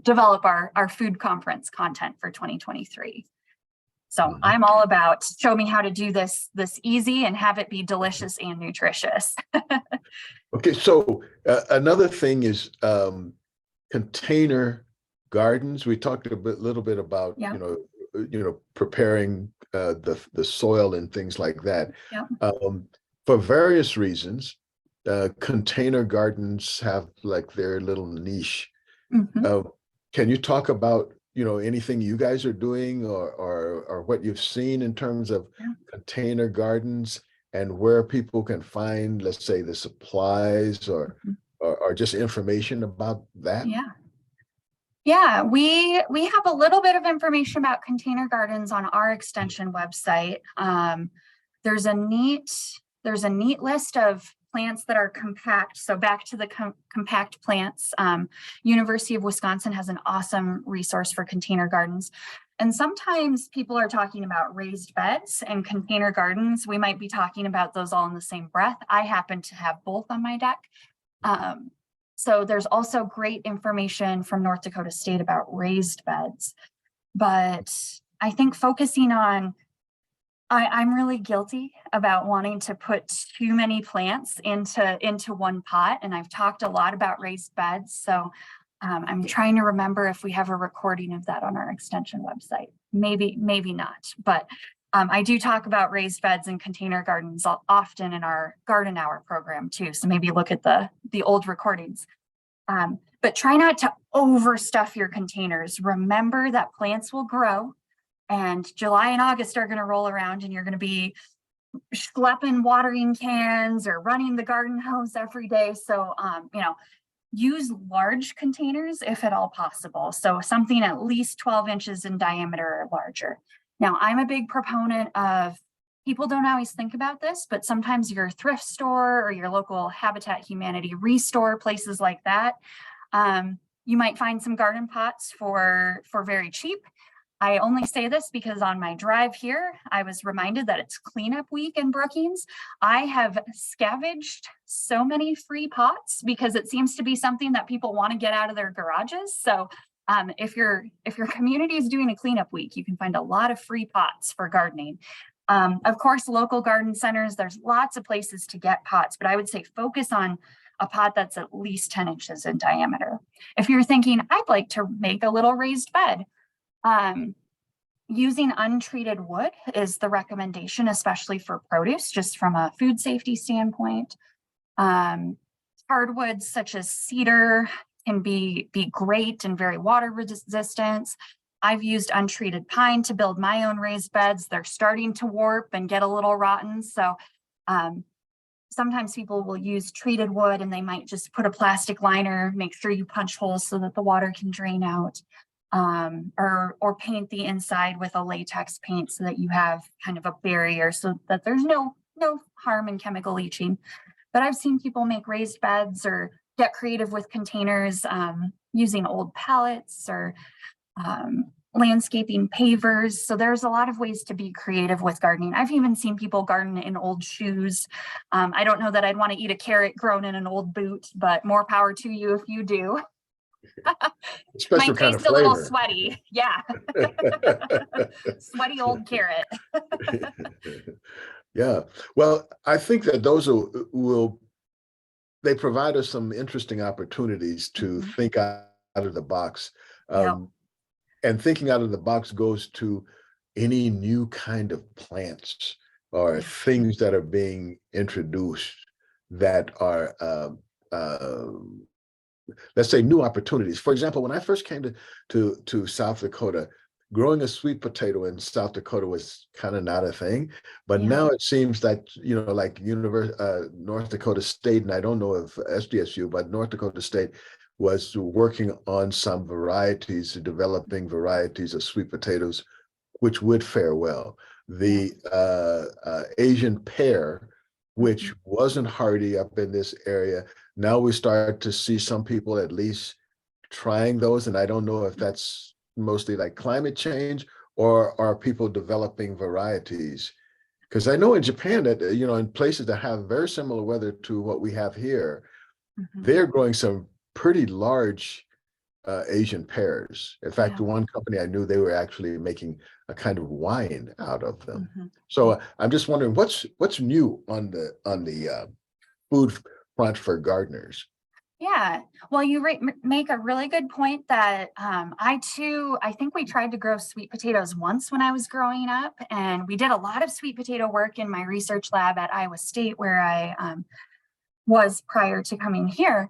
develop our food conference content for 2023. So I'm all about show me how to do this easy and have it be delicious and nutritious. Okay, so another thing is container gardens. We talked a little bit about preparing the soil and things like that. For various reasons, container gardens have like their little niche. Can you talk about anything you guys are doing or what you've seen in terms of container gardens and where people can find, let's say, the supplies or just information about that? Yeah, we have a little bit of information about container gardens on our extension website. There's a neat list of plants that are compact. So back to the compact plants, University of Wisconsin has an awesome resource for container gardens. And sometimes people are talking about raised beds and container gardens. We might be talking about those all in the same breath. I happen to have both on my deck. So there's also great information from North Dakota State about raised beds. But I think focusing on, I'm really guilty about wanting to put too many plants into one pot. And I've talked a lot about raised beds. So I'm trying to remember if we have a recording of that on our extension website. Maybe not, but I do talk about raised beds and container gardens often in our garden hour program too. So maybe look at the old recordings. But try not to overstuff your containers. Remember that plants will grow, and July and August are going to roll around and you're going to be schlepping watering cans or running the garden hose every day. So, use large containers if at all possible. So something at least 12 inches in diameter or larger. Now, I'm a big proponent of, people don't always think about this, but sometimes your thrift store or your local Habitat Humanity restore, places like that, you might find some garden pots for very cheap. I only say this because on my drive here, I was reminded that it's cleanup week in Brookings. I have scavenged so many free pots because it seems to be something that people want to get out of their garages. So if your community is doing a cleanup week, you can find a lot of free pots for gardening. Of course, local garden centers, there's lots of places to get pots, but I would say focus on a pot that's at least 10 inches in diameter. If you're thinking, I'd like to make a little raised bed, using untreated wood is the recommendation, especially for produce, just from a food safety standpoint. Hardwoods such as cedar, can be great and very water resistant. I've used untreated pine to build my own raised beds. They're starting to warp and get a little rotten. So sometimes people will use treated wood and they might just put a plastic liner, make sure you punch holes so that the water can drain out, or paint the inside with a latex paint so that you have kind of a barrier so that there's no harm in chemical leaching. But I've seen people make raised beds or get creative with containers using old pallets or landscaping pavers. So there's a lot of ways to be creative with gardening. I've even seen people garden in old shoes. I don't know that I'd want to eat a carrot grown in an old boot, but more power to you if you do. Special My kind of taste's a little flavor. sweaty. Yeah. Sweaty old carrot. Yeah. Well, I think that those they provide us some interesting opportunities to think out of the box. Yep. And thinking out of the box goes to any new kind of plants or things that are being introduced that are, let's say, new opportunities. For example, when I first came to South Dakota, growing a sweet potato in South Dakota was kind of not a thing, but now it seems that, like North Dakota State, and I don't know if SDSU, but North Dakota State was working on some varieties, developing varieties of sweet potatoes, which would fare well. The Asian pear, which wasn't hardy up in this area, now we start to see some people at least trying those, and I don't know if that's mostly like climate change or are people developing varieties. Because I know in Japan that, in places that have very similar weather to what we have here, they're growing some pretty large Asian pears. In fact, one company I knew, they were actually making a kind of wine out of them. So I'm just wondering what's new on the food front for gardeners. Yeah, well, you make a really good point that I think we tried to grow sweet potatoes once when I was growing up, and we did a lot of sweet potato work in my research lab at Iowa State where I was prior to coming here.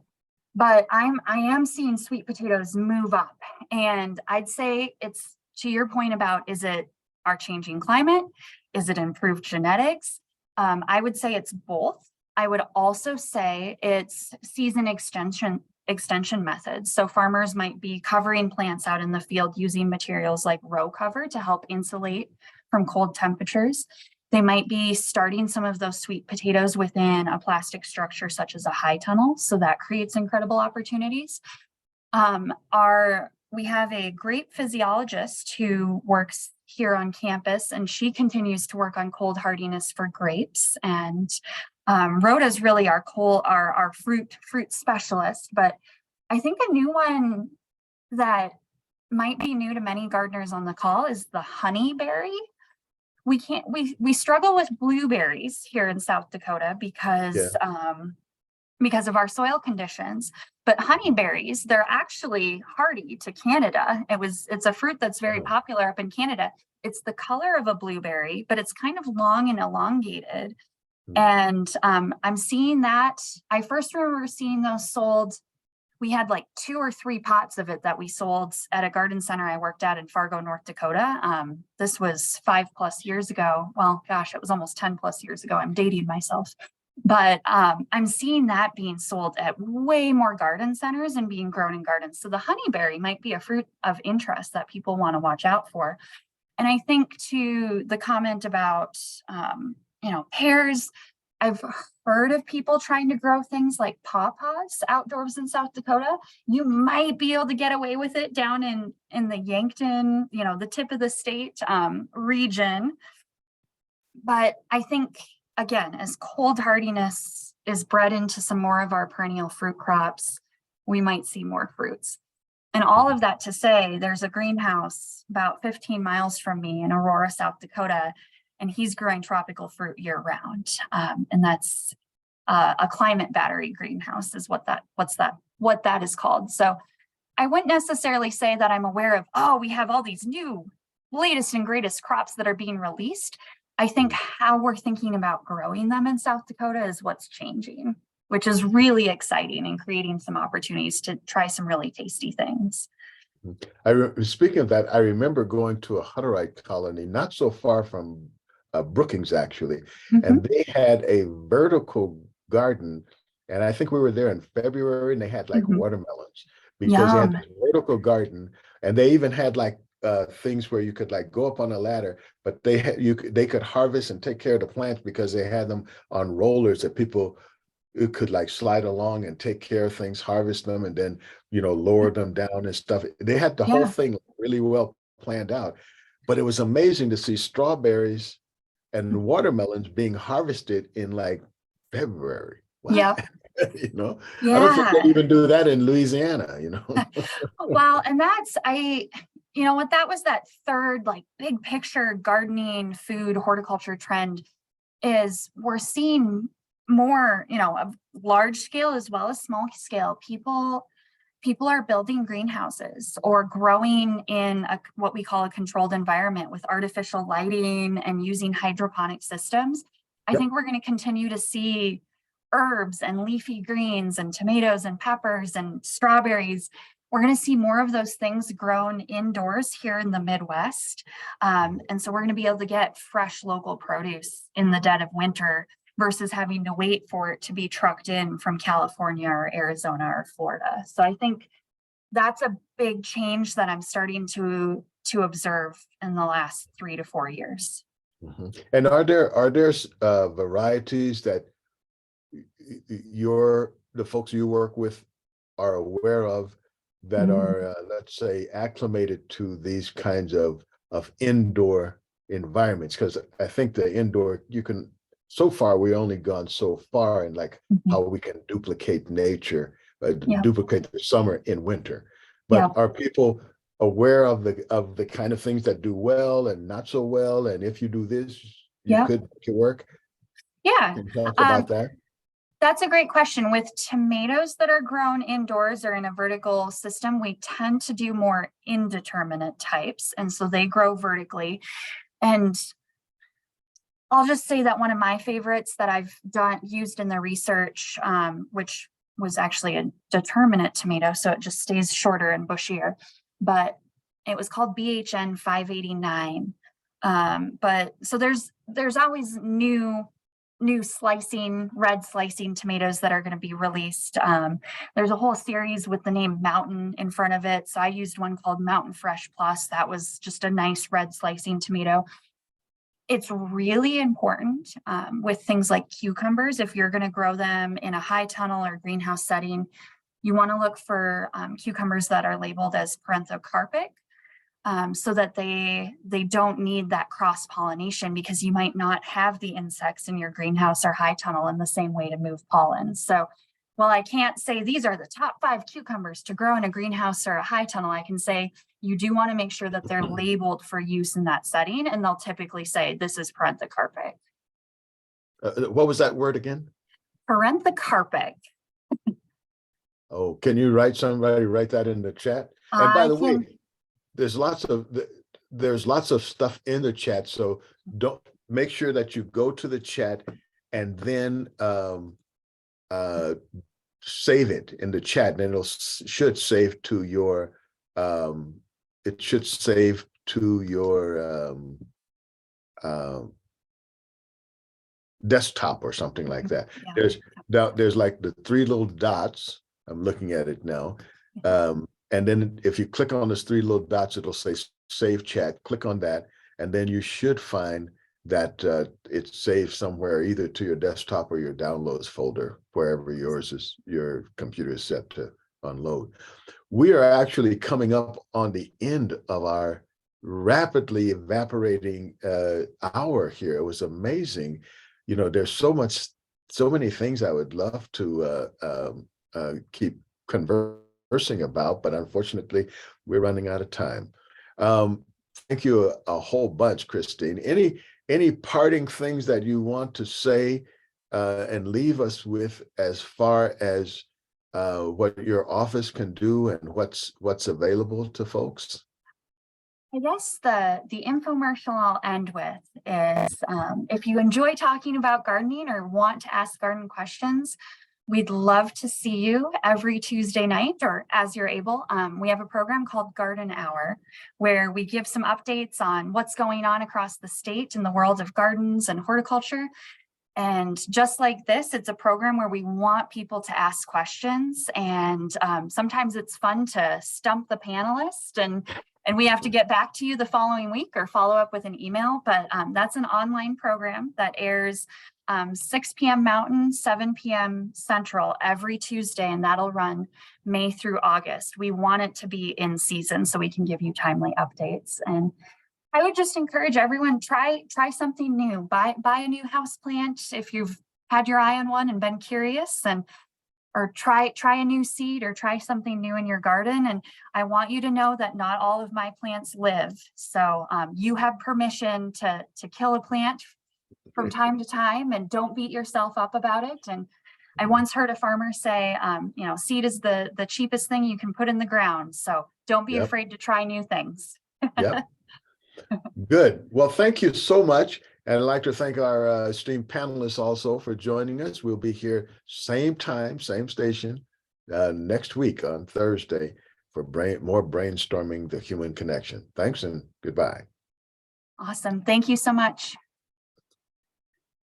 But I am seeing sweet potatoes move up, and I'd say it's to your point about, is it our changing climate? Is it improved genetics? I would say it's both. I would also say it's season extension methods. So farmers might be covering plants out in the field using materials like row cover to help insulate from cold temperatures. They might be starting some of those sweet potatoes within a plastic structure such as a high tunnel. So that creates incredible opportunities. We have a great physiologist who works here on campus, and she continues to work on cold hardiness for grapes. And Rhoda's really our fruit specialist. But I think a new one that might be new to many gardeners on the call is the honeyberry. We struggle with blueberries here in South Dakota because of our soil conditions, but honeyberries, they're actually hardy to Canada. It's a fruit that's very popular up in Canada. It's the color of a blueberry, but it's kind of long and elongated. And I'm seeing that. I first remember seeing those sold. We had like 2 or 3 pots of it that we sold at a garden center I worked at in Fargo, North Dakota. This was 5+ years ago. Well, gosh, it was almost 10+ years ago. I'm dating myself. But I'm seeing that being sold at way more garden centers and being grown in gardens. So the honeyberry might be a fruit of interest that people want to watch out for. And I think to the comment about, pears, I've heard of people trying to grow things like pawpaws outdoors in South Dakota. You might be able to get away with it down in the Yankton, the tip of the state region. But I think, again, as cold hardiness is bred into some more of our perennial fruit crops, we might see more fruits. And all of that to say, there's a greenhouse about 15 miles from me in Aurora, South Dakota, and he's growing tropical fruit year round. And that's a climate battery greenhouse is what that is called. So I wouldn't necessarily say that I'm aware of, we have all these new latest and greatest crops that are being released. I think how we're thinking about growing them in South Dakota is what's changing. which is really exciting and creating some opportunities to try some really tasty things. Speaking of that, I remember going to a Hutterite colony not so far from Brookings, actually, and they had a vertical garden, and I think we were there in February, and they had like watermelons because they had this vertical garden, and they even had like things where you could like go up on a ladder, but they could harvest and take care of the plants because they had them on rollers that people could like slide along and take care of things, harvest them, and then lower them down and stuff. They had the whole thing really well planned out, but it was amazing to see strawberries and watermelons being harvested in like February. What? Yep. I don't think they even do that in Louisiana. Well, and that's that was that third like big picture gardening, food, horticulture trend is we're seeing more, of large scale as well as small scale. People are building greenhouses or growing in what we call a controlled environment with artificial lighting and using hydroponic systems. I think we're going to continue to see herbs and leafy greens and tomatoes and peppers and strawberries. We're going to see more of those things grown indoors here in the Midwest. And so we're going to be able to get fresh local produce in the dead of winter versus having to wait for it to be trucked in from California or Arizona or Florida. So I think that's a big change that I'm starting to observe in the last 3 to 4 years. And are there varieties that the folks you work with are aware of that are, let's say, acclimated to these kinds of indoor environments? Because I think the indoor, so far we've only gone so far in like how we can duplicate nature, duplicate the summer in winter. But are people aware of the kind of things that do well and not so well? And if you do this, you could make it work? Yeah. Can you talk about that? That's a great question. With tomatoes that are grown indoors or in a vertical system, we tend to do more indeterminate types. And so they grow vertically. And I'll just say that one of my favorites that I've used in the research, which was actually a determinate tomato, so it just stays shorter and bushier, but it was called BHN 589. But so there's always new red slicing tomatoes that are going to be released. There's a whole series with the name Mountain in front of it. So I used one called Mountain Fresh Plus. That was just a nice red slicing tomato. It's really important with things like cucumbers. If you're going to grow them in a high tunnel or greenhouse setting, you want to look for cucumbers that are labeled as parenthecarpic, so that they don't need that cross-pollination, because you might not have the insects in your greenhouse or high tunnel in the same way to move pollen. So while I can't say these are the top 5 cucumbers to grow in a greenhouse or a high tunnel, I can say you do want to make sure that they're labeled for use in that setting, and they'll typically say this is parenthecarpic. What was that word again? Parenthecarpic. Oh, can you write that in the chat? And by the way, there's lots of stuff in the chat, so don't make sure that you go to the chat and then save it in the chat, and it should save to your desktop or something like that. There's like the 3 little dots. I'm looking at it now. And then if you click on those 3 little dots, it'll say save chat. Click on that, and then you should find that it's saved somewhere, either to your desktop or your downloads folder, wherever your computer is set to unload. We are actually coming up on the end of our rapidly evaporating hour here. It was amazing. There's so many things I would love to keep conversing about, but unfortunately we're running out of time. Thank you a whole bunch, Kristine. Any parting things that you want to say and leave us with as far as what your office can do and what's available to folks? I guess the infomercial I'll end with is if you enjoy talking about gardening or want to ask garden questions, we'd love to see you every Tuesday night or as you're able. We have a program called Garden Hour where we give some updates on what's going on across the state in the world of gardens and horticulture. And just like this, it's a program where we want people to ask questions. And sometimes it's fun to stump the panelist and we have to get back to you the following week or follow up with an email. But that's an online program that airs 6 p.m. Mountain, 7 p.m. Central every Tuesday, and that'll run May through August. We want it to be in season so we can give you timely updates. And I would just encourage everyone, try something new. Buy a new house plant if you've had your eye on one and been curious, and or try a new seed or try something new in your garden. And I want you to know that not all of my plants live. So you have permission to kill a plant from time to time, and don't beat yourself up about it. And I once heard a farmer say, seed is the cheapest thing you can put in the ground. So don't be afraid to try new things. Yep. Good. Well, thank you so much. And I'd like to thank our esteemed panelists also for joining us. We'll be here same time, same station next week on Thursday for more brainstorming the human connection. Thanks and goodbye. Awesome. Thank you so much.